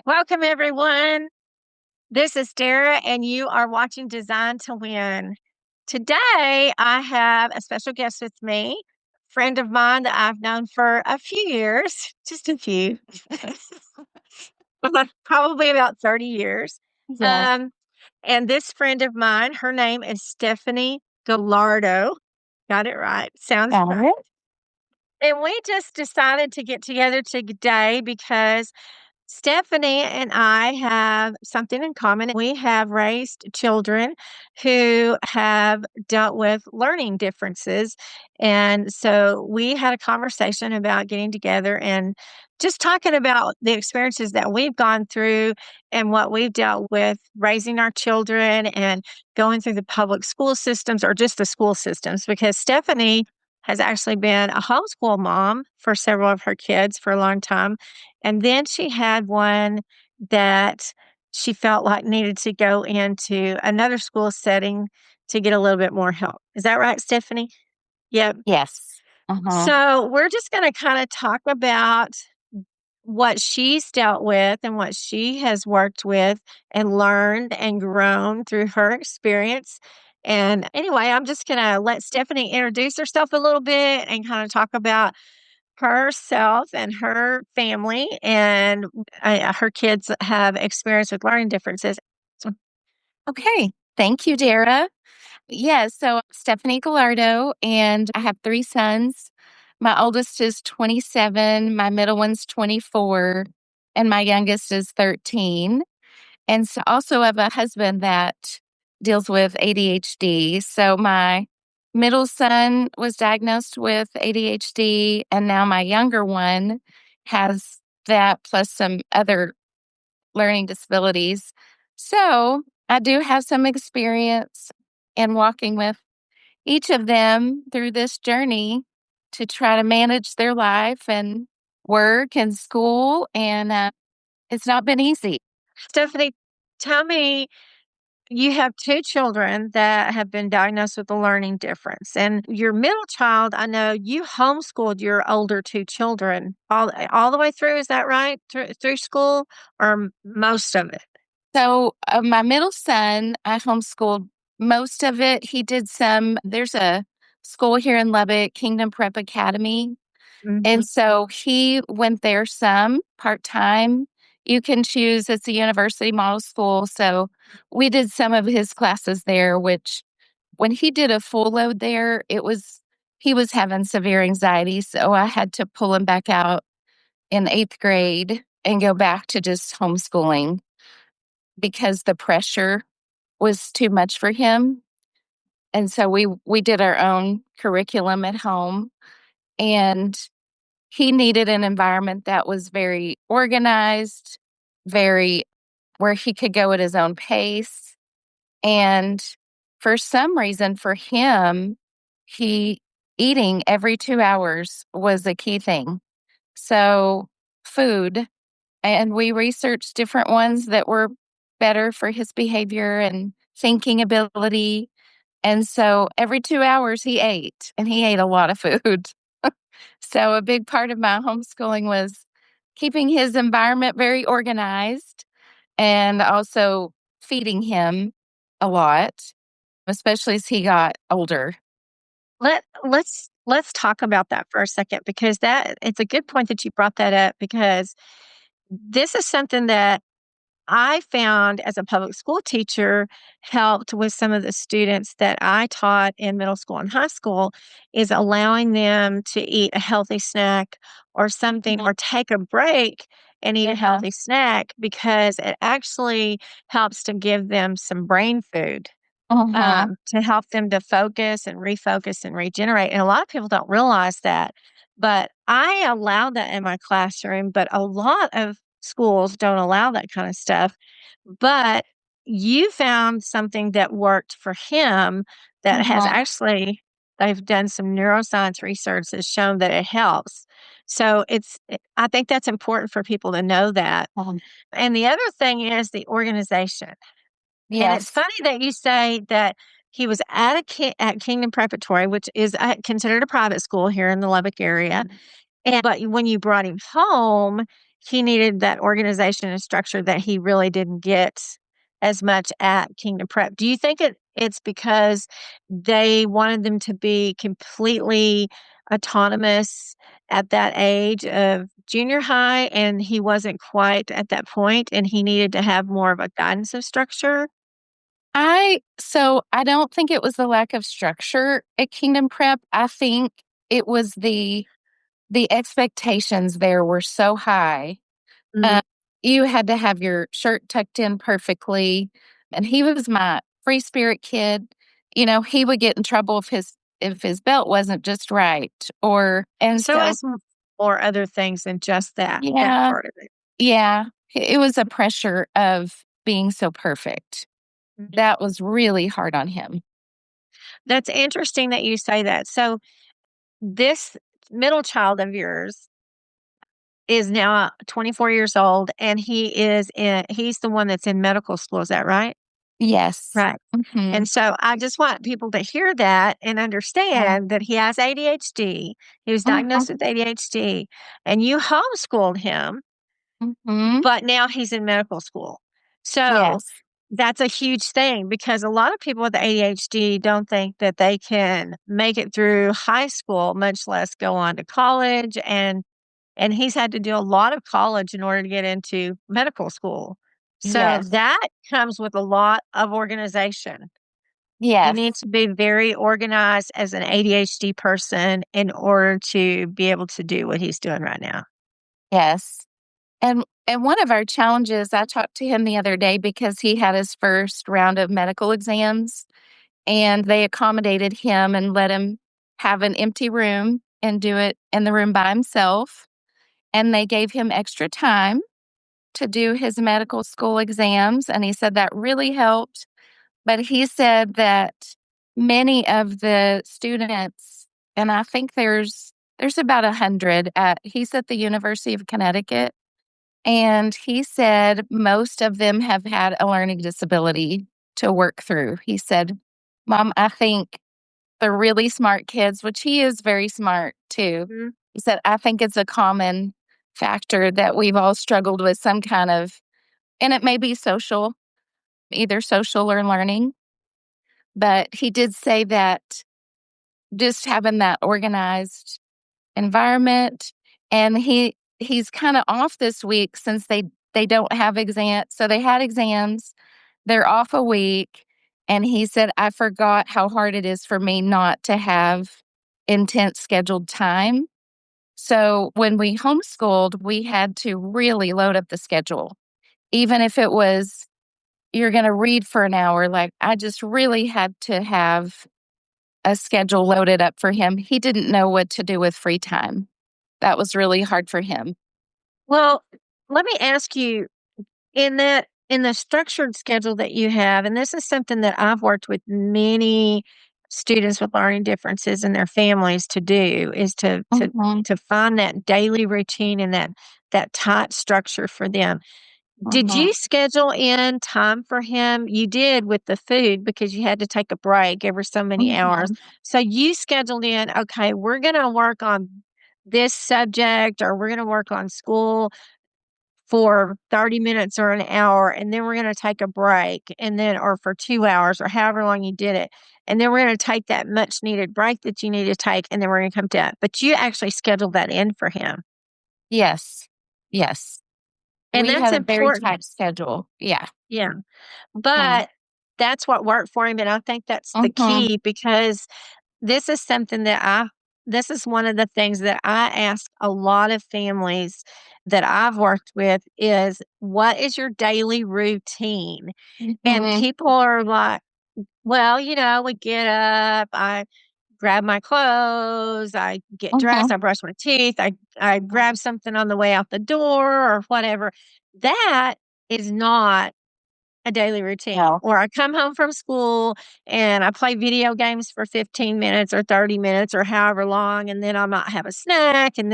Welcome, everyone. This is Dara, and you are watching Design to Win. Today, I have a special guest with me, friend of mine that I've known for a few years, just a few, but probably about 30 years. Yes. Um, and this friend of mine, her name is Stephanie Gallardo. Got it right. Sounds Got right. it. And we just decided to get together today because Stephanie and I have something in common. We have raised children who have dealt with learning differences. And so we had a conversation about getting together and just talking about the experiences that we've gone through and what we've dealt with raising our children and going through the public school systems or just the school systems. Because Stephanie has actually been a homeschool mom for several of her kids for a long time. And then she had one that she felt like needed to go into another school setting to get a little bit more help. Is that right, Stephanie? Yep. Yes. Uh-huh. So we're just going to kind of talk about what she's dealt with and what she has worked with and learned and grown through her experience. And anyway, I'm just going to let Stephanie introduce herself a little bit and kind of talk about herself and her family and her kids have experience with learning differences. So, Okay. Thank you, Dara. Yes. So Stephanie Gallardo, and I have three sons. My oldest is 27, my middle one's 24, and my youngest is 13. And so also have a husband that deals with ADHD. So my middle son was diagnosed with ADHD, and now my younger one has that plus some other learning disabilities. So I do have some experience in walking with each of them through this journey to try to manage their life and work and school. And it's not been easy. Stephanie, tell me, you have two children that have been diagnosed with a learning difference. And your middle child, I know you homeschooled your older two children all the way through. Is that right? Through school or most of it? So my middle son, I homeschooled most of it. He did some, there's a school here in Lubbock, Kingdom Prep Academy. Mhm. And so he went there some part time. You can choose, it's a university model school. So we did some of his classes there, which when he did a full load there, he was having severe anxiety. So I had to pull him back out in eighth grade and go back to just homeschooling because the pressure was too much for him. And so we did our own curriculum at home, and he needed an environment that was very organized, very where he could go at his own pace. And for some reason for him, he eating every 2 hours was a key thing. So food, and we researched different ones that were better for his behavior and thinking ability. And so every 2 hours he ate, and he ate a lot of food. So a big part of my homeschooling was keeping his environment very organized and also feeding him a lot, especially as he got older. Let's talk about that for a second because that it's a good point that you brought that up because this is something that I found as a public school teacher helped with some of the students that I taught in middle school and high school is allowing them to eat a healthy snack or something Mhm. or take a break and eat a Yeah. healthy snack because it actually helps to give them some brain food Uh-huh. to help them to focus and refocus and regenerate. And a lot of people don't realize that. But I allow that in my classroom, but a lot of schools don't allow that kind of stuff. But you found something that worked for him that has Uh-huh. actually, they've done some neuroscience research that's shown that it helps. So I think that's important for people to know that. Um, And the other thing is the organization. And it's yes. funny that you say that he was at Kingdom Preparatory, which is considered a private school here in the Lubbock area. But when you brought him home, he needed that organization and structure that he really didn't get as much at Kingdom Prep. Do you think it's because they wanted them to be completely autonomous at that age of junior high, and he wasn't quite at that point, and he needed to have more of a guidance of structure? I don't think it was the lack of structure at Kingdom Prep. I think it was the expectations there were so high. Mm. Uh, you had to have your shirt tucked in perfectly, and he was my free spirit kid. You know, he would get in trouble if his belt wasn't just right, or and So so it's more other things than just that yeah, part of it. yeah, it was a pressure of being so perfect. Mhm. That was really hard on him. That's interesting that you say that. So this middle child of yours is now 24 years old, and he's the one that's in medical school, is that right? Yes. Right. Mhm. And so I just want people to hear that and Yeah. understand that he has ADHD. He was Mhm. diagnosed with ADHD, and you homeschooled him, Mhm. but now he's in medical school. So Yes. that's a huge thing because a lot of people with ADHD don't think that they can make it through high school, much less go on to college. And he's had to do a lot of college in order to get into medical school. So Yes. that comes with a lot of organization. You need Yes. to be very organized as an ADHD person in order to be able to do what he's doing right now. Yes. And one of our challenges, I talked to him the other day because he had his first round of medical exams, and they accommodated him and let him have an empty room and do it in the room by himself. And they gave him extra time to do his medical school exams. And he said that really helped. But he said that many of the students, and I think there's about 100 he's at the University of Connecticut, and he said most of them have had a learning disability to work through. He said, "Mom, I think the really smart kids," which he is very smart too. Mhm. He said, "I think it's a common factor that we've all struggled with some kind of, and it may be social, either social or learning." But he did say that just having that organized environment, and he's kinda off this week since they don't have exams. So they had exams, they're off a week, and he said, "I forgot how hard it is for me not to have intense scheduled time." So when we homeschooled, we had to really load up the schedule. Even if it was, "You're gonna read for an hour," like, I just really had to have a schedule loaded up for him. He didn't know what to do with free time. That was really hard for him. Well, let me ask you in the structured schedule that you have, and this is something that I've worked with many students with learning differences and their families to do is Mhm, to find that daily routine and that tight structure for them. Did mhm, you schedule in time for him? You did with the food because you had to take a break every so many hours. mhm, So you scheduled in, okay, we're going to work on this subject or we're going to work on school for 30 minutes or an hour, and then we're going to take a break, and then, or for 2 hours or however long you did it. And then we're going to take that much needed break that you need to take, and then we're going to come to it. But you actually scheduled that in for him. yes, yes. And We that's had a very important. tight schedule. Yeah. Yeah. Mhm, But that's what worked for him, and I think that's the mhm, key because this is something that I this is one of the things that I ask a lot of families that I've worked with is, "What is your daily routine?" And mhm, people are like, "Well, we get up, I grab my clothes, I get dressed, mhm, I brush my teeth, I grab something on the way out the door or whatever." That is not a daily routine. no, Or I come home from school and I play video games for 15 minutes or 30 minutes or however long, and then I might have a snack, and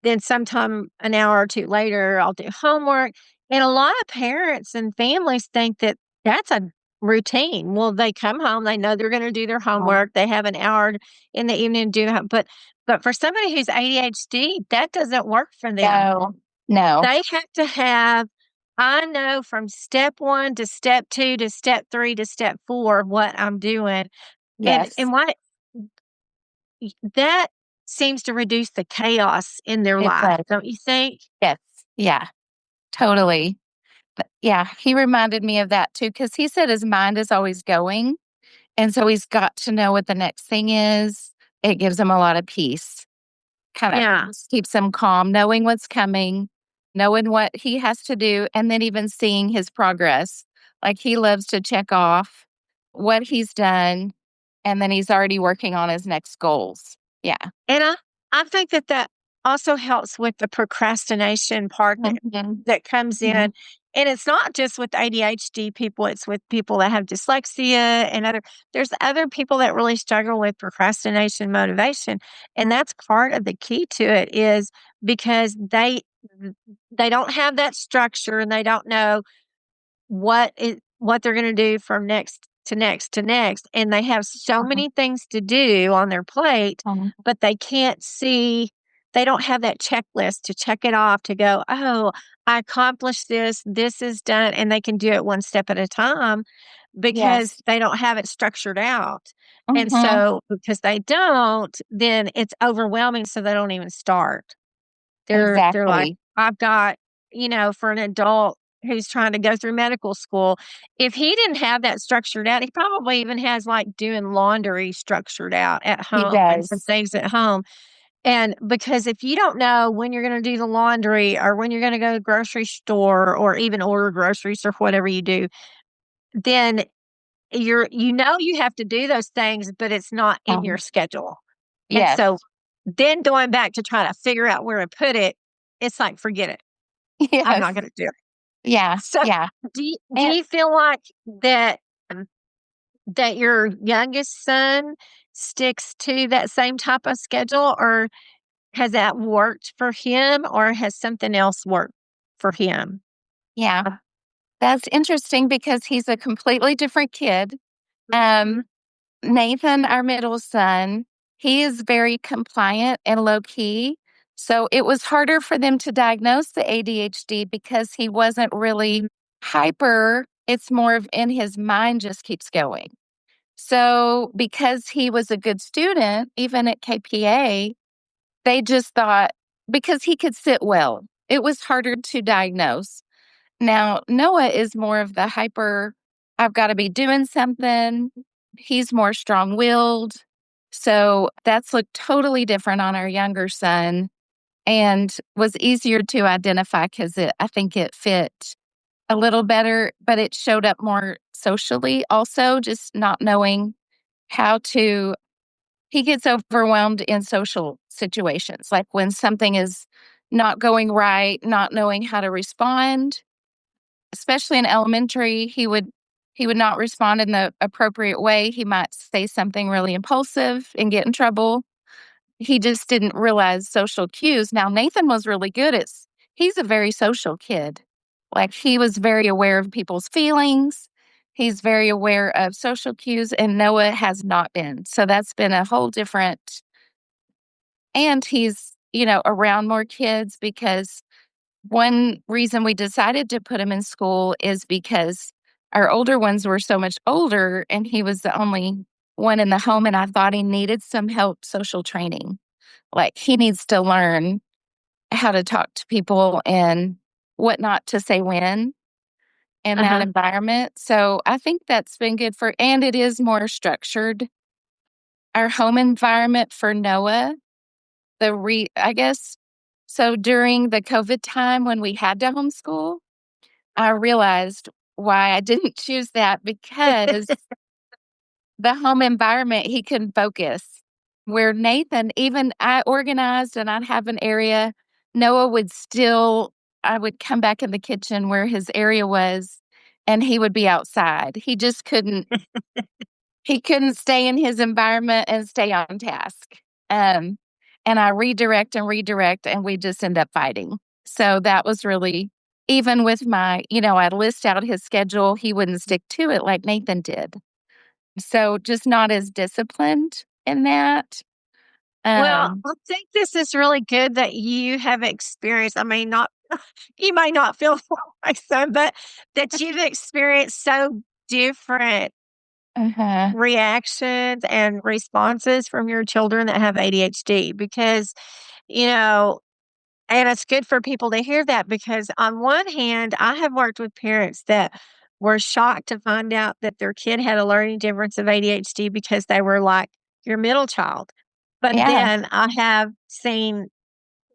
then sometime an hour or 2 later, I'll do homework. And a lot of parents and families think that that's a routine. Well, they come home, they know they're gonna do their mhm, homework, they have an hour in the evening to do that, but for somebody who's ADHD, that doesn't work for them. no. No. They have to have, I know from step 1 to step 2 to step 3 to step 4 what I'm doing. And Yes, what that seems to reduce the chaos in their it life, does. don't you think? Yes. Yeah, totally. But yeah, he reminded me of that too because he said his mind is always going, and so he's got to know what the next thing is. It gives him a lot of peace, kinda Yeah. keeps him calm, knowing what's coming, knowing what he has to do, and then even seeing his progress. Like, he loves to check off what he's done, and then he's already working on his next goals. Yeah. And I think that that also helps with the procrastination part Mhm. that comes in. Mhm. And it's not just with ADHD people, it's with people that have dyslexia and there's other people that really struggle with procrastination motivation. And that's part of the key to it is because they don't have that structure and they don't know what they're gonna do from next to next to next, and they have so Mhm. many things to do on their plate, Mhm. but they don't have that checklist to check it off to go, "Oh, I accomplished this, this is done," and they can do it one step at a time because Yes. they don't have it structured out, and Mhm. so because they don't, then it's overwhelming, so they don't even start. They're like, Exactly. I've got, for an adult who's trying to go through medical school, if he didn't have that structured out, he probably even has, like, doing laundry structured out at He home and some does. things at home, and because if you don't know when you're gonna do the laundry or when you're gonna go to the grocery store or even order groceries or whatever you do, then you have to do those things, but it's not in your Um, schedule, and so yes. then going back to try to figure out where to put it, it's like, "Forget it. I'm Yes. not gonna do it." Yeah, So, yeah. do And you feel like um, that your youngest son sticks to that same type of schedule, or has that worked for him, or has something else worked for him? yeah, that's interesting because he's a completely different kid. Mhm, Um, Nathan, our middle son, he is very compliant and low key. So it was harder for them to diagnose the ADHD because he wasn't really hyper. It's more of in his mind just keeps going. So because he was a good student, even at KPA, they just thought because he could sit well, it was harder to diagnose. Now, Noah is more of the hyper, I've got to be doing something. He's more strong willed. So that's looked totally different on our younger son and was easier to identify because I think it fit a little better, but it showed up more socially also, just not knowing how to. He gets overwhelmed in social situations, like when something is not going right, not knowing how to respond. Especially in elementary, he would not respond in the appropriate way. He might say something really impulsive and get in trouble. He just didn't realize social cues. Now Nathan was really good at he's a very social kid. Like, he was very aware of people's feelings. He's very aware of social cues, and Noah has not been. So that's been a whole different, and he's, around more kids because one reason we decided to put him in school is because our older ones were so much older and he was the only one in the home, and I thought he needed some help social training. Like, he needs to learn how to talk to people and what not to say when in that uh-huh. environment. So I think that's been good and it is more structured. Our home environment for Noah, I guess, so during the COVID time when we had to homeschool, I realized why I didn't choose that because the home environment, he couldn't focus. Where Nathan, even I organized and I'd have an area, Noah would still, I would come back in the kitchen where his area was and he would be outside. He couldn't stay in his environment and stay on task. Um, and I redirect, and we just end up fighting. So that was really, even with I'd list out his schedule, he wouldn't stick to it like Nathan did. So just not as disciplined in that. Well, Um, I think this is really good that you have experienced. I mean, not You might not feel like so, but that you've experienced so different Uh-huh. reactions and responses from your children that have ADHD because, you know, and it's good for people to hear that because on one hand, I have worked with parents that were shocked to find out that their kid had a learning difference of ADHD because they were like your middle child. But Yeah. then I have seen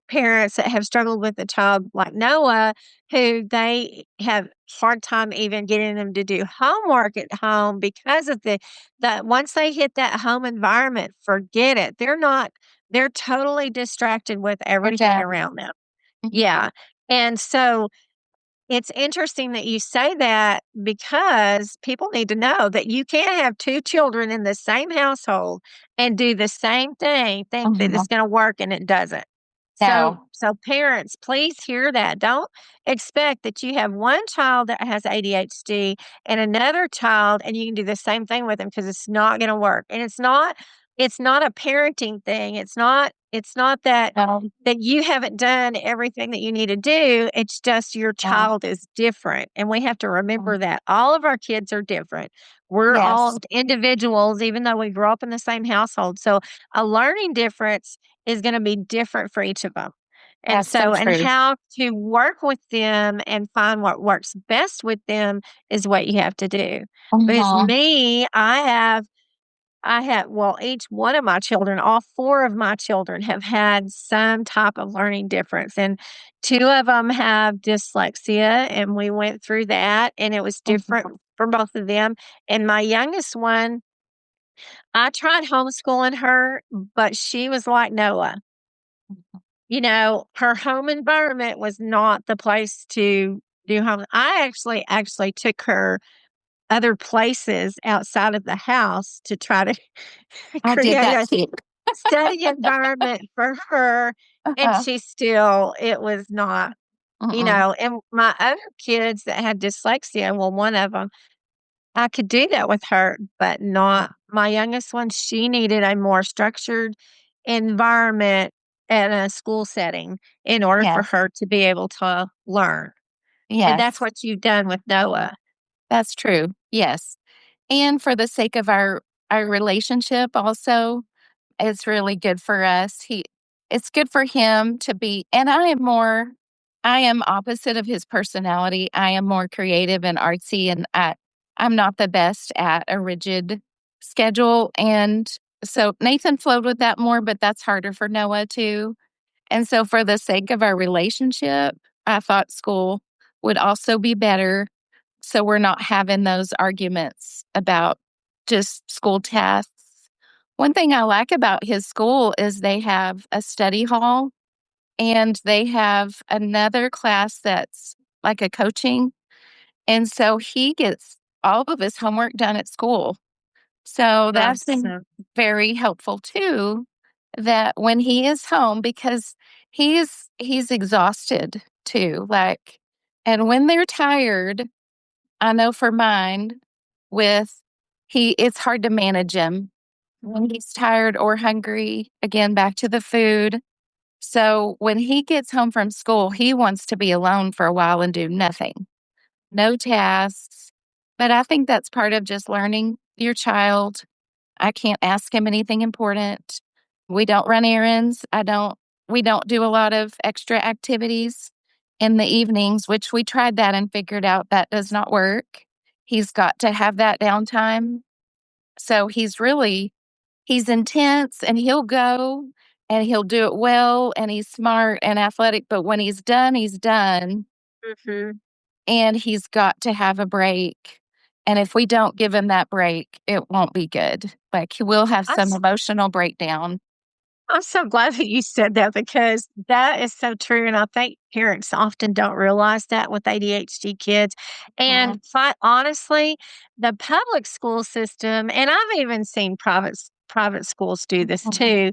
parents that have struggled with a child like Noah, who they have hard time even getting them to do homework at home because of the once they hit that home environment, forget it. They're totally distracted with everything Yeah. around them. Mhm. Yeah. And so it's interesting that you say that because people need to know that you can't have 2 children in the same household and do the same thing, think that Mhm. it's gonna work and it doesn't. So No. so parents, please hear that. Don't expect that you have one child that has ADHD and another child and you can do the same thing with them because it's not gonna work. And it's not a parenting thing. It's not No. that you haven't done everything that you need to do. It's just your No. child is different. And we have to Mm. remember that all of our kids are different. We're Yes. all individuals, even though we grew up in the same household. So a learning difference is going to be different for each of them. And That's so so, and true. how to work with them and find what works best with them is what you have to do. Because Mhm. me, well, each one of my children, all 4 of my children have had some type of learning difference, and 2 of them have dyslexia, and we went through that, and it was different Mhm. for both of them, and my youngest one, I tried homeschooling her, but she was like Noah. Her home environment was not the place to do home. I actually took her other places outside of the house to try to I did create that a too. study environment for her, and Uh-huh. she still it was not, Mm-mm. and my other kids that had dyslexia, well, one of them, I could do that with her, but not my youngest one. She needed a more structured environment in a school setting in order for Yes. her to be able to learn, and that's Yes. what you've done with Noah. That's true. Yes. And for the sake of our relationship also, it's really good for us. It's good for him to be, and I am opposite of his personality. I am more creative and artsy, and I'm not the best at a rigid schedule. And so Nathan flowed with that more, but that's harder for Noah too. And so for the sake of our relationship, I thought school would also be better. So we're not having those arguments about just school tasks. One thing I like about his school is they have a study hall and they have another class that's like a coaching. And so he gets all of his homework done at school. So that's been Awesome. very helpful too, that when he is home, because he's exhausted too. Like, and when they're tired, I know for mine, with it's hard to manage him when he's tired or hungry. Again, back to the food. So when he gets home from school, he wants to be alone for a while and do nothing, no tasks. But I think that's part of just learning your child. I can't ask him anything important. We don't run errands. We don't do a lot of extra activities in the evenings, which we tried that and figured out that does not work. He's got to have that downtime. So he's intense and he'll go and he'll do it well and he's smart and athletic. But when he's done Mhm. and he's got to have a break. And if we don't give him that break, it won't be good. Like he will have I'm some emotional breakdown. I'm so glad that you said that because that is so true, and I think parents often don't realize that with ADHD kids, and Mhm, quite honestly, the public school system and I've even seen private schools do this mhm, too,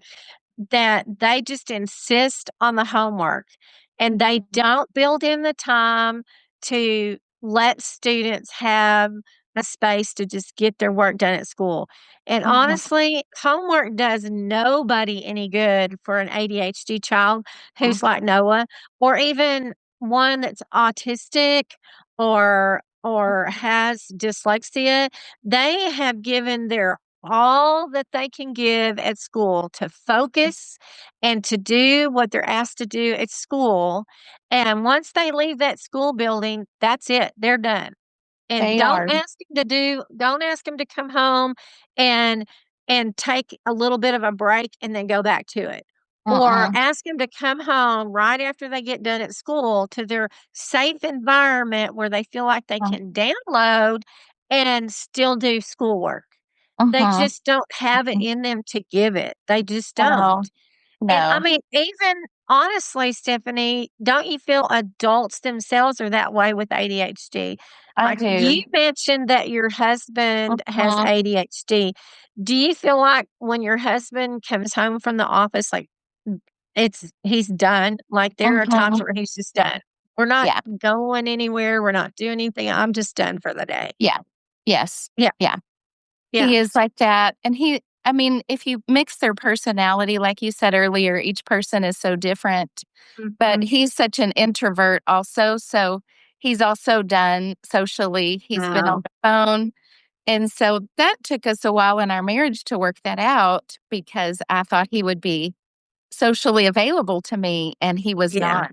that they just insist on the homework, and they mhm, don't build in the time to let students have a space to just get their work done at school. And mhm. honestly, homework does nobody any good for an ADHD child who's like Noah, or even one that's autistic or has dyslexia, they have given their all that they can give at school to focus and to do what they're asked to do at school. And once they leave that school building, that's it. They're done. And They are. don't ask him to come home and take a little bit of a break and then go back to it. Or Mm-mm. ask him to come home right after they get done at school to their safe environment where they feel like they can download and still do schoolwork. They Mm-hmm. just don't have it in them to give it. They just don't. No, And I no, mean, even honestly, Stephanie, don't you feel adults themselves are that way with ADHD? I Like you do. mentioned that your husband has Mhm, ADHD. Do you feel like when your husband comes home from the office, like he's done? Like there are times mhm. where he's just done. We're not Yeah, going anywhere. We're not doing anything. I'm just done for the day. yeah, yes, Yeah. yeah. Yeah. He is like that, and I mean, if you mix their personality, like you said earlier, each person is so different, but Mhm. he's such an introvert also, so he's also done socially. He's been on Wow. the phone, and so that took us a while in our marriage to work that out because I thought he would be socially available to me, and he was Yeah. not.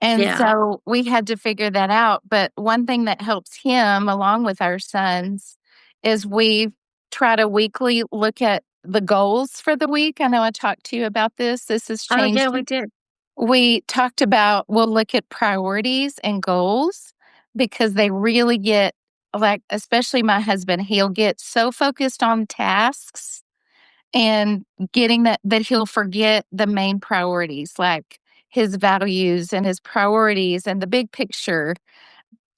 And Yeah. so we had to figure that out. But one thing that helps him, along with our sons, is we try to weekly look at the goals for the week. I know I talked to you about this. This has Oh, yeah, changed. we did. We talked about we'll look at priorities and goals because they really get like, especially my husband, he'll get so focused on tasks and getting that he'll forget the main priorities, like his values and his priorities and the big picture.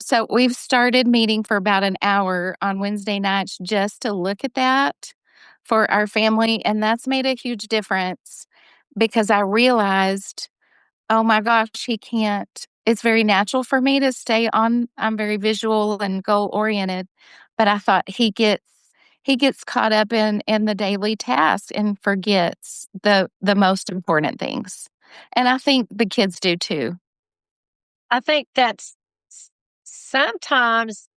So we've started meeting for about an hour on Wednesday nights just to look at that for our family, and that's made a huge difference because I realized, oh my gosh, he can't. It's very natural for me to stay on. I'm very visual and goal oriented, but I thought he gets caught up in the daily tasks and forgets the most important things. And I think the kids do too. I think that's s sometimes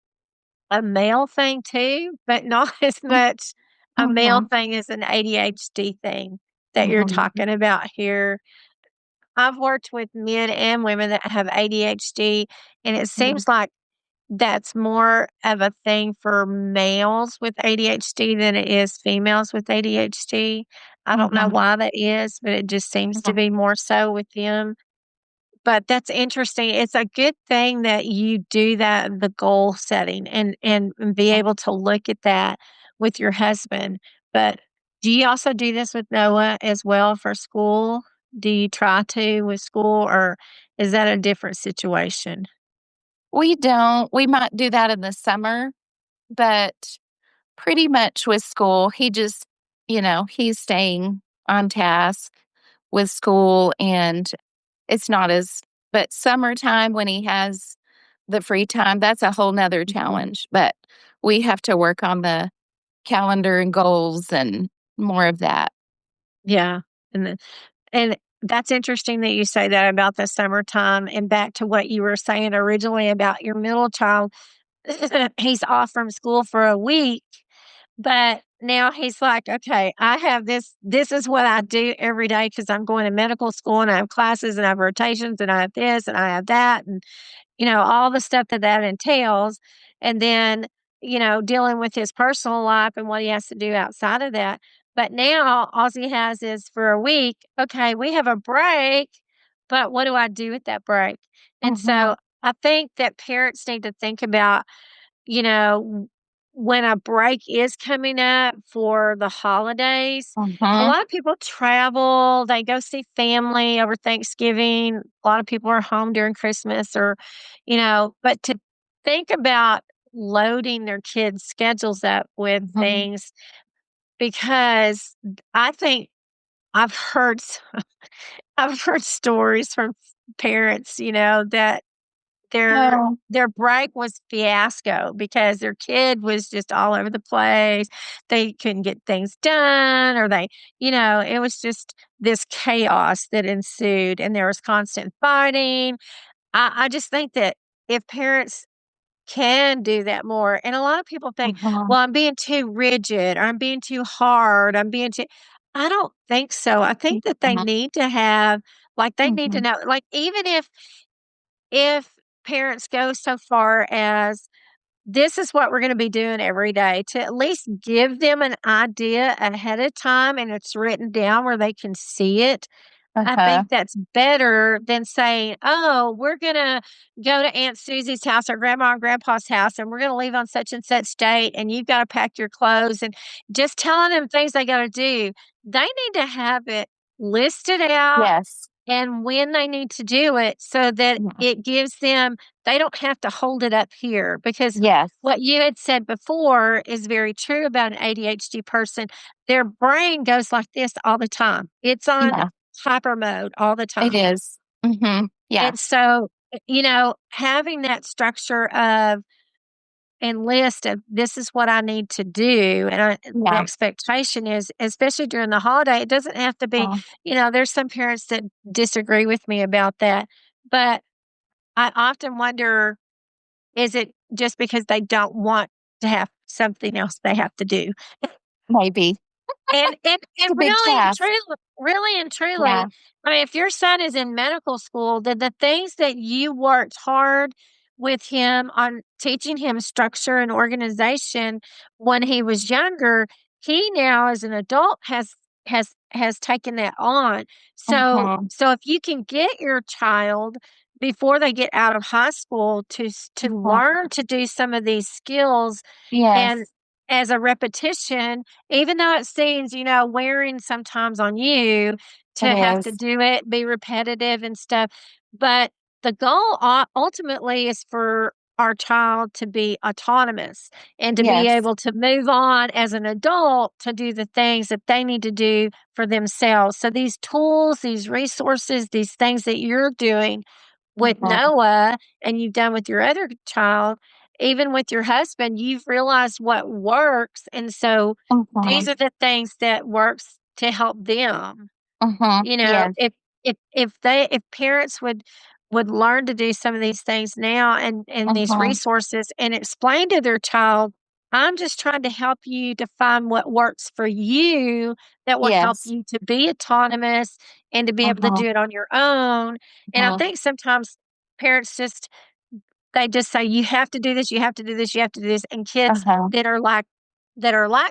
a male thing too, but not as much a male Mhm, thing as an ADHD thing that you're mhm, talking about here. I've worked with men and women that have ADHD, and it mhm, seems like that's more of a thing for males with ADHD than it is females with ADHD. I don't know mhm, why that is, but it just seems to mhm, be more so with them. But that's interesting. It's a good thing that you do that, the goal setting and be able to look at that with your husband. But do you also do this with Noah as well for school? Do you try to with school, or is that a different situation? We don't. We might do that in the summer, but pretty much with school, he just, he's staying on task with school and it's not as, but summertime when he has the free time, that's a whole nother Mhm. challenge. But we have to work on the calendar and goals and more of that. Yeah. And that's interesting that you say that about the summertime and back to what you were saying originally about your middle child. He's off from school for a week. But now he's like, "Okay, I have this is what I do every day because 'cause I'm going to medical school and I have classes and I have rotations and I have this and I have that," and, all the stuff that that entails, and then, dealing with his personal life and what he has to do outside of that. But now all he has is for a week, "Okay, we have a break, but what do I do with that break?" And Mhm, so I think that parents need to think about you know, when a break is coming up for the holidays, a mhm, lot of people travel, they go see family over Thanksgiving. A lot of people are home during Christmas but to think about loading their kids' schedules up with mhm. things because I think I've heard I've heard stories from parents, that their Oh, their break was fiasco because their kid was just all over the place. They couldn't get things done or it was just this chaos that ensued and there was constant fighting. I just think that if parents can do that more, and a lot of people think, Mhm, "Well, I'm being too rigid, or I'm being too hard, I'm being too." I don't think so. I think that they mhm, need to have like, they need to mhm, know like, even if parents go so far as, "This is what we're gonna be doing every day," to at least give them an idea ahead of time and it's written down where they can see it. I uh-huh, think that's better than saying, "Oh, we're gonna go to Aunt Susie's house or grandma and grandpa's house, and we're gonna leave on such and such date, and you've gotta pack your clothes," and just telling them things they gotta do. They need to have it listed out yes, and when they need to do it so that yeah, it gives them they don't have to hold it up here because yes, what you had said before is very true about an ADHD person. Their brain goes like this all the time. It's on yeah, hyper mode all the it time. is. Mhm, yeah, And so, having that structure of and list of this is what I need to do, and the yeah, expectation is, especially during the holiday, it doesn't have to be, uh, there's some parents that disagree with me about that, but I often wonder, is it just because they don't want to have something else they have to do? maybe. And It's a big task. really and truly, Yeah, I mean, if your son is in medical school, then the things that you worked hard with him on teaching him structure and organization when he was younger, he now as an adult has taken that on. So mhm, so if you can get your child before they get out of high school to mhm, learn to do some of these skills and yes, as a repetition, even though it seems, wearing sometimes on you it to have to is. do it, be repetitive and stuff, but the goal ultimately is for our child to be autonomous and to be Yes, able to move on as an adult to do the things that they need to do for themselves. So these tools, these resources, these things that you're doing with mhm, Noah and you've done with your other child, even with your husband, you've realized what works, and so these mhm, are the things that works to help them. mhm, yes, If parents would learn to do some of these things now and these mhm, resources and explain to their child, "I'm just trying to help you to find what works for you that will help yes, you to be autonomous and to be able to mhm, do it on your own." And I mhm, think sometimes parents they just say, "You have to do this, you have to do this, you have to do this," and kids uh-huh, that are like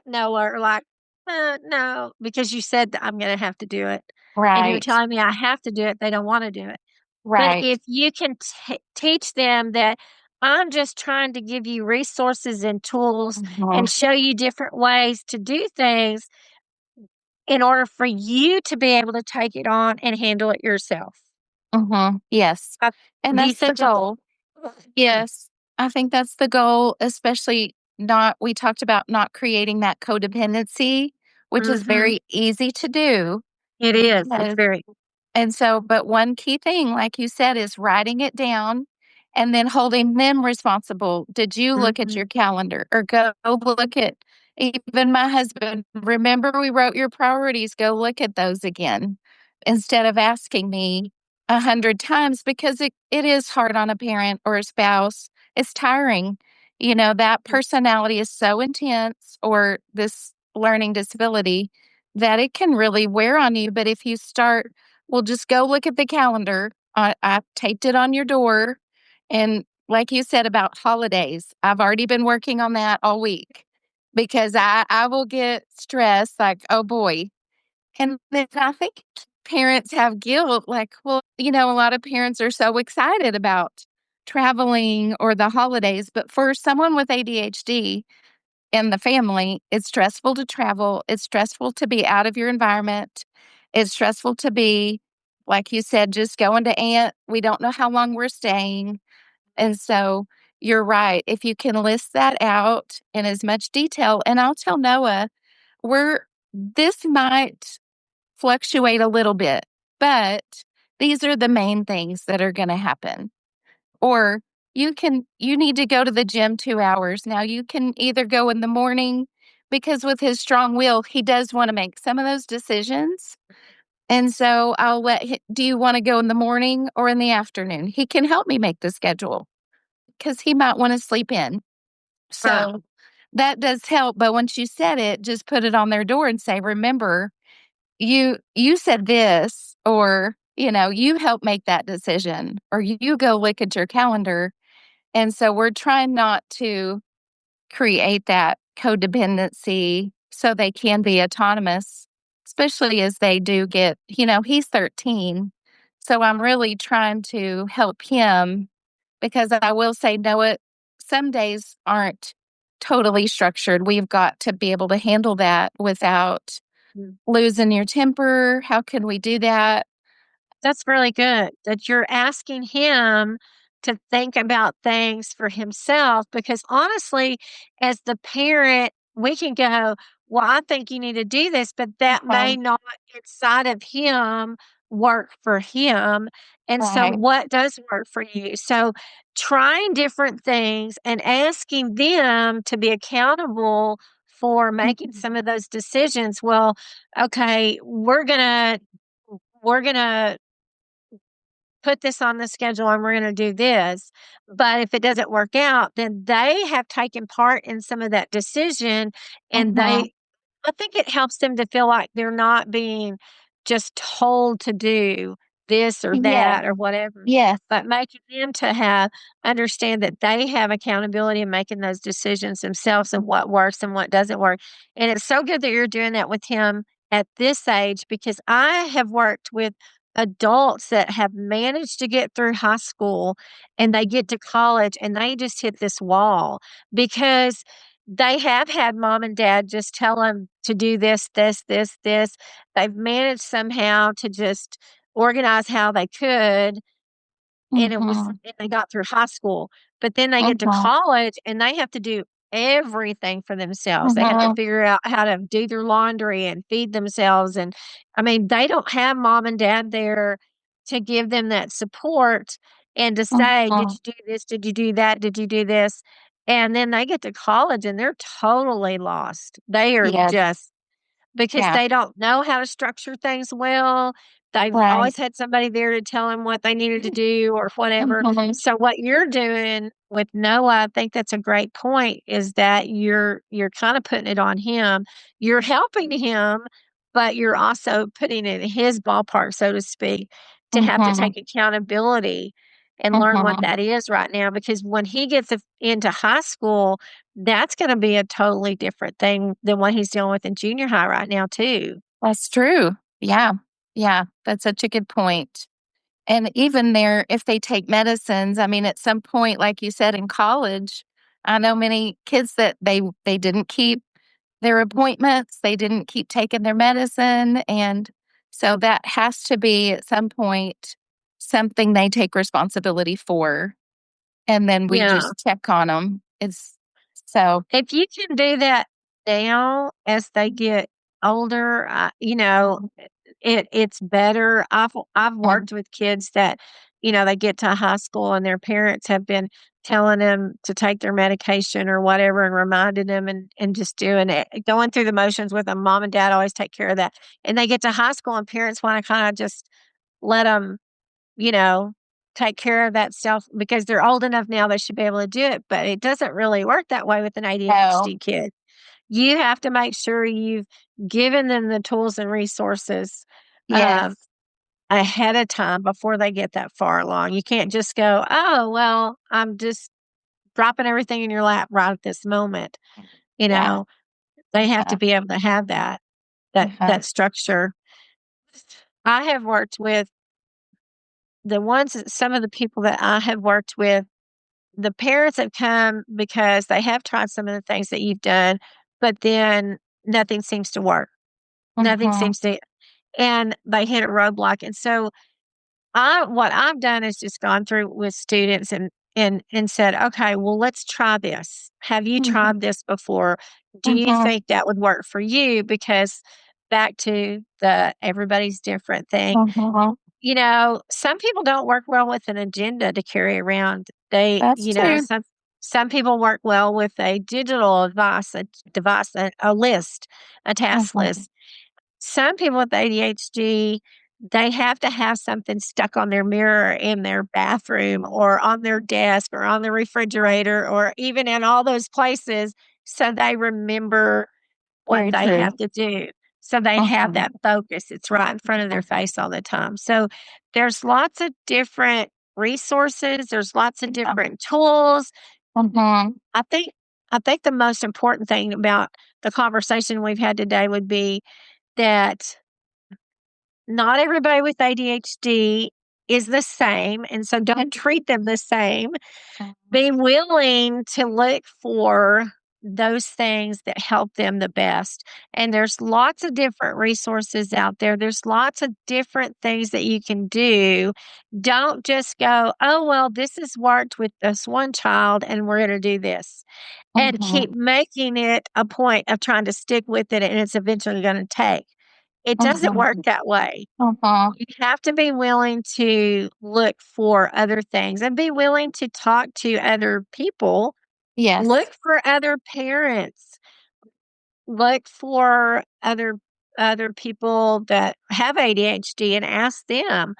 Noah are like, no, because you said that I'm gonna have to do it, and you're right, telling me I have to do it, they don't wanna do it." But right, if you can teach them that I'm just trying to give you resources and tools mhm, and show you different ways to do things in order for you to be able to take it on and handle it yourself. mhm, yes, Uh, and do you that's the see the goal. Yes, I think that's the goal, especially not we talked about not creating that codependency, which is Mhm. very easy to do It is, it's because very and so, but one key thing, like you said, is writing it down and then holding them responsible. Did you look at mhm. your calendar or go look at even my husband? Remember, we wrote your priorities. Go look at those again instead of asking me 100 times because it is hard on a parent or a spouse. It's tiring. That personality is so intense or this learning disability that it can really wear on you. But if you start well, just go look at the calendar. I taped it on your door. And like you said about holidays, I've already been working on that all week because I will get stressed like, oh boy. And then I think parents have guilt like, well, a lot of parents are so excited about traveling or the holidays. But for someone with ADHD, in the family, it's stressful to travel. It's stressful to be out of your environment. It's stressful to be, like you said, just going to aunt. We don't know how long we're staying. And so you're right. If you can list that out in as much detail, and I'll tell Noah, this might fluctuate a little bit, but these are the main things that are going to happen. Or you need to go to the gym 2 hours. Now you can either go in the morning because with his strong will, he does wanna make some of those decisions, And so I'll do you want to go in the morning or in the afternoon? He can help me make the schedule because he might want to sleep in. Right. So that does help. But once you set it, just put it on their door and say, remember, you said this, or, you help make that decision, or you go look at your calendar. And so we're trying not to create that codependency so they can be autonomous, especially as they do get, he's 13. So I'm really trying to help him because I will say, Noah, some days aren't totally structured. We've got to be able to handle that without losing your temper. How can we do that? That's really good that you're asking him to think about things for himself because honestly, as the parent, we can go, well, I think you need to do this, but that may Okay. not inside of him work for him. And so, Right. what does work for you? So, trying different things and asking them to be accountable for making Mhm. some of those decisions. Well, okay, we're gonna put this on the schedule and we're going to do this. But if it doesn't work out, then they have taken part in some of that decision and Mhm. I think it helps them to feel like they're not being just told to do this or Yes. that or whatever, Yes. but making them to have understand that they have accountability in making those decisions themselves and what works and what doesn't work. And it's so good that you're doing that with him at this age because I have worked with adults that have managed to get through high school and they get to college and they just hit this wall because they have had mom and dad just tell them to do this, this, this, this. They've managed somehow to just organize how they could, Mhm. and they got through high school, but then they get to Mhm. college and they have to do everything for themselves. They have to Mhm. figure out how to do their laundry and feed themselves, and, I mean, they don't have mom and dad there to give them that support and to say, "Did Mhm. you do this? Did you do that? Did you do this?" And then they get to college and they're totally lost. They are Yes. just because Yeah. they don't know how to structure things well. They've Right. always had somebody there to tell them what they needed to do or whatever. Mhm. So what you're doing with Noah, I think that's a great point, is that you're kind of putting it on him. You're helping him, but you're also putting it in his ballpark, so to speak, to have to Mhm. take accountability and learn what Mhm. that is right now. Because when he gets into high school, that's gonna be a totally different thing than what he's dealing with in junior high right now too. That's true. Yeah. Yeah. That's such a good point. And even there, if they take medicines, I mean, at some point, like you said, in college, I know many kids that they didn't keep their appointments, they didn't keep taking their medicine, and so that has to be at some point something they take responsibility for, and then we Yeah. just check on them. It's so If you can do that now as they get older, it's better. I've Mhm. worked with kids that, they get to high school and their parents have been telling them to take their medication or whatever and reminding them and just doing it, going through the motions with them. Mom and dad always take care of that. And they get to high school and parents want to kind of just let them, you know, take care of that stuff because they're old enough now they should be able to do it, but it doesn't really work that way with an no. ADHD kid. You have to make sure you've given them the tools and resources, um, Yes. ahead of time before they get that far along. You can't just go, "Oh, well, I'm just dropping everything in your lap right at this moment." You Yeah. know, they have to Yeah. be able to have that Uh-huh. that structure. I have worked with some of the people that I have worked with, the parents have come because they have tried some of the things that you've done, but then nothing seems to work. Nothing Mhm. seems to, and they hit a roadblock. And so what I've done is just gone through with students and said, okay, well, let's try this. Have you Mhm. tried this before? Do you Mhm. think that would work for you? Because back to the everybody's different thing, Mhm. some people don't work well with an agenda to carry around. That's true. Some people work well with a digital device, a list, a task Mhm. list. some people with ADHD, they have to have something stuck on their mirror in their bathroom or on their desk or on the refrigerator or even in all those places so they remember what Very they true. have to do. So they have Mhm, that focus. It's right in front of their face all the time. So there's lots of different resources, there's lots of yeah, different tools. mhm, I think I think the most important thing about the conversation we've had today would be that not everybody with ADHD is the same, and so don't treat them the same. mhm, Be willing to look for those things that help them the best. And there's lots of different resources out there. There's lots of different things that you can do. Don't just go, oh, well, this has worked with this one child and we're going to do this. And keep mhm, making it a point of trying to stick with it and it's eventually going to take. It doesn't work mhm, that way. mhm. You have to be willing to look for other things and be willing to talk to other people. Yes. Look for other parents. Look for other people that have ADHD and ask them,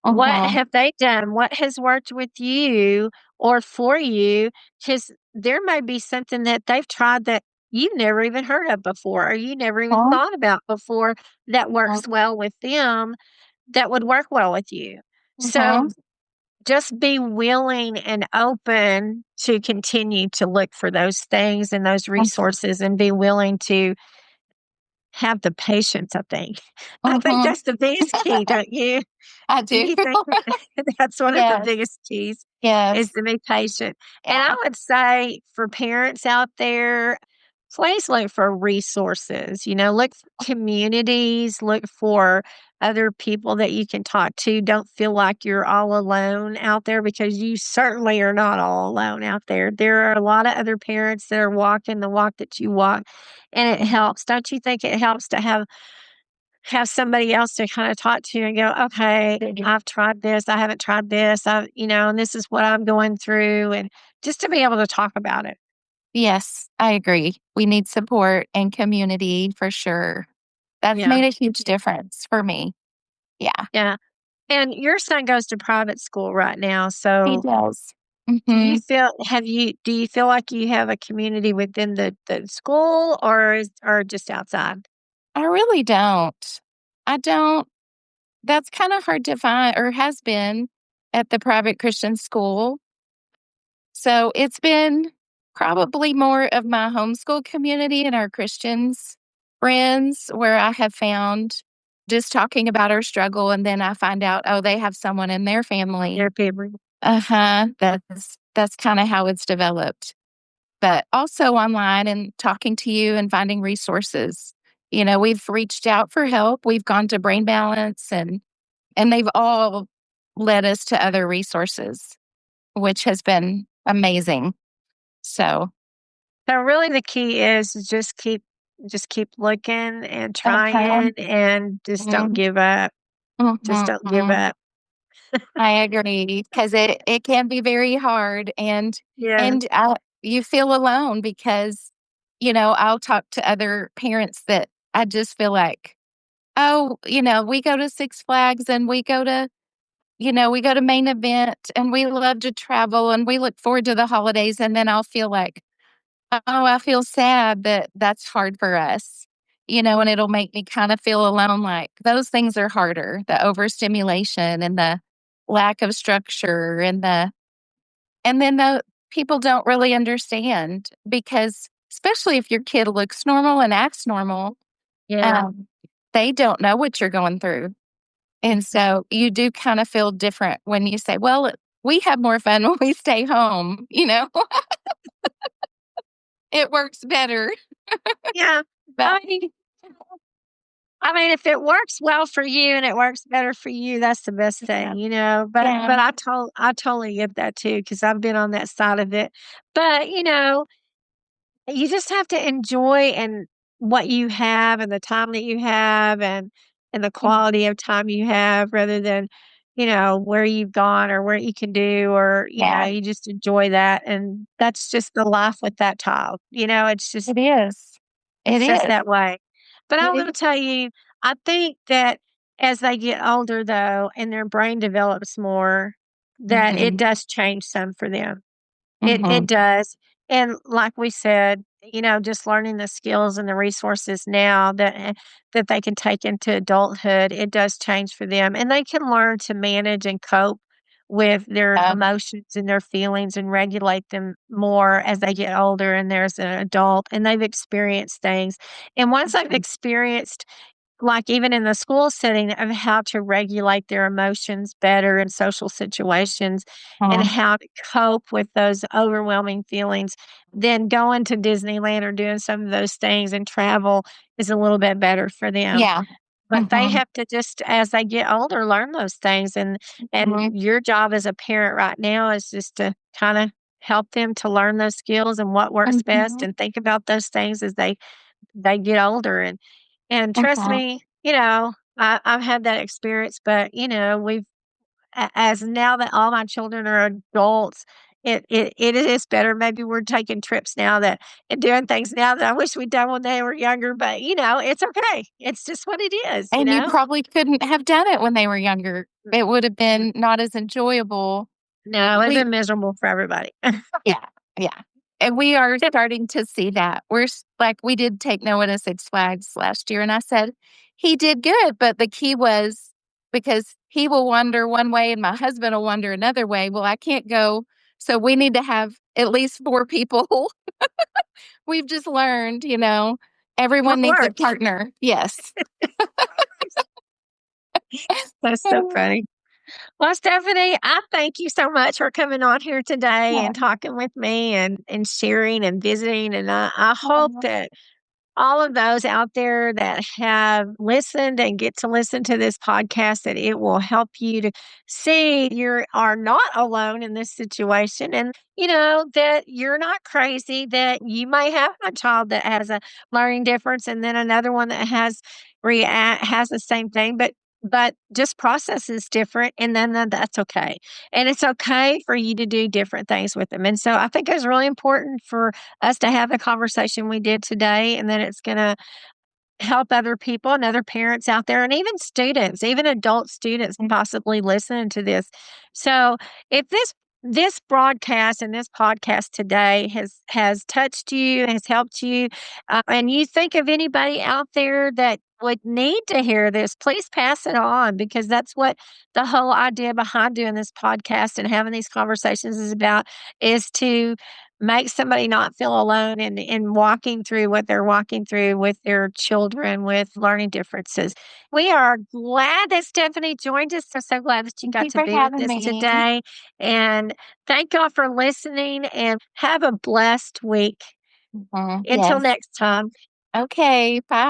what Mhm, have they done? What has worked with you or for you? Because there may be something that they've tried that you've never even heard of before or you never even mhm, thought about before that works well with them that would work well with you. So mhm, just be willing and open to continue to look for those things and those mhm, resources and be willing to have the patience, I think. I think mhm. that's the biggest key, don't you? I Do do. you think that's one of the Yes, biggest keys is yes. to be patient? And I Yeah. would say for parents out there, please look for resources, look for communities, look for other people that you can talk to. Don't feel like you're all alone out there because you certainly are not all alone out there. There are a lot of other parents that are walking the walk that you walk, and it helps. Don't you think it helps to have somebody else to kinda talk to and go, "Okay, I've tried this, I haven't tried this, and this is what I'm going through," and just to be able to talk about it. Yes, I agree. We need support and community for sure. That's Yeah, made a huge difference for me. Yeah, yeah, and your son goes to private school right now, he so does. do you Mhm. feel do you feel like you have a community within the school or just outside? I really don't. I don't. That's kinda hard to find or has been at the private Christian school. So, it's been probably more of my homeschool community and our Christians friends where I have found just talking about our struggle, and then I find out, oh, they have someone in their family. Your family? Uh-huh. That's kinda how it's developed. But also online and talking to you and finding resources. We've reached out for help. We've gone to Brain Balance and they've all led us to other resources, which has been amazing. So, So really the key is just keep looking and uh-huh. trying and just don't Mhm, give up. Just mhm, don't give mhm. up. I agree because it can be very hard Yeah. and you feel alone because, I'll talk to other parents that I just feel like, oh, we go to Six Flags and we go to Main Event and we love to travel and we look forward to the holidays. And then I'll feel like, oh, I feel sad that that's hard for us, and it'll make me kind of feel alone. Like those things are harder, the overstimulation and the lack of structure and then the people don't really understand because especially if your kid looks normal and acts normal, Yeah. um, they don't know what you're going through. And so you do kind of feel different when you say, well, we have more fun when we stay home. It works better. Yeah. But I mean if it works well for you and it works better for you, that's the best yeah, thing. But yeah, but I totally get that too because 'cause I've been on that side of it. But, you just have to enjoy and what you have and the time that you have and the mm, quality of time you have rather than, where you've gone or what you can do or, yeah, you just enjoy that, and that's just the life with that child. it is. It It's just is. that way. But I It will is. tell you, I think that as they get older, though, and their brain develops more, that it Mhm. does change some for them. It Mhm. does, and like we said, just learning the skills and the resources now that they can take into adulthood, it does change for them, and they can learn to manage and cope with their Yeah. emotions and their feelings and regulate them more as they get older and there's an adult and they've experienced things. And once I've Mhm. experienced like, even in the school setting of how to regulate their emotions better in social situations and Mhm. how to cope with those overwhelming feelings, then going to Disneyland or doing some of those things and travel is a little bit better for them. Yeah. But they Mhm. have to just, as they get older, learn those things, and Mhm. your job as a parent right now is just to kinda help them to learn those skills and what works best Mhm. and think about those things as they get older, and trust Mhm. me, I've had that experience, but, we've as now that all my children are adults, it is better. Maybe we're taking trips now that and doing things now that I wish we'd done when they were younger, but, it's okay. It's just what it is, you And you know? probably couldn't have done it when they were younger. Mm, It would have mm. been not as enjoyable. No, it's We been miserable for everybody. Yeah, yeah. And we are starting to see that. Like, we did take Noah to Six Flags last year, and I said, "He did good," but the key was because he will wander one way and my husband will wander another way. Well, I can't go, so we need to have at least 4 people. We've just learned, What everyone needs a works? partner. Yes. That's so funny. Well, Stephanie, I thank you so much for coming on here today Yeah. and talking with me and sharing and visiting. And I hope that all of those out there that have listened and get to listen to this podcast, that it will help you to see you are not alone in this situation, and that you're not crazy, that you may have a child that has a learning difference and then another one that has the same thing, but just processes different, and then that's okay. And it's okay for you to do different things with them. And so I think it's really important for us to have the conversation we did today, and that it's going to help other people and other parents out there, and even students, even adult students possibly listen to this. So if this broadcast and this podcast today has touched you, has helped you, and you think of anybody out there that would need to hear this, please pass it on, because that's what the whole idea behind doing this podcast and having these conversations is about, is to make somebody not feel alone in walking through what they're walking through with their children with learning differences. We are glad that Stephanie joined us. I'm so glad that you Thank got you to for be with having us me. today. And thank y'all for listening and have a blessed week. Mhm. Until Yes. next time. Okay, bye.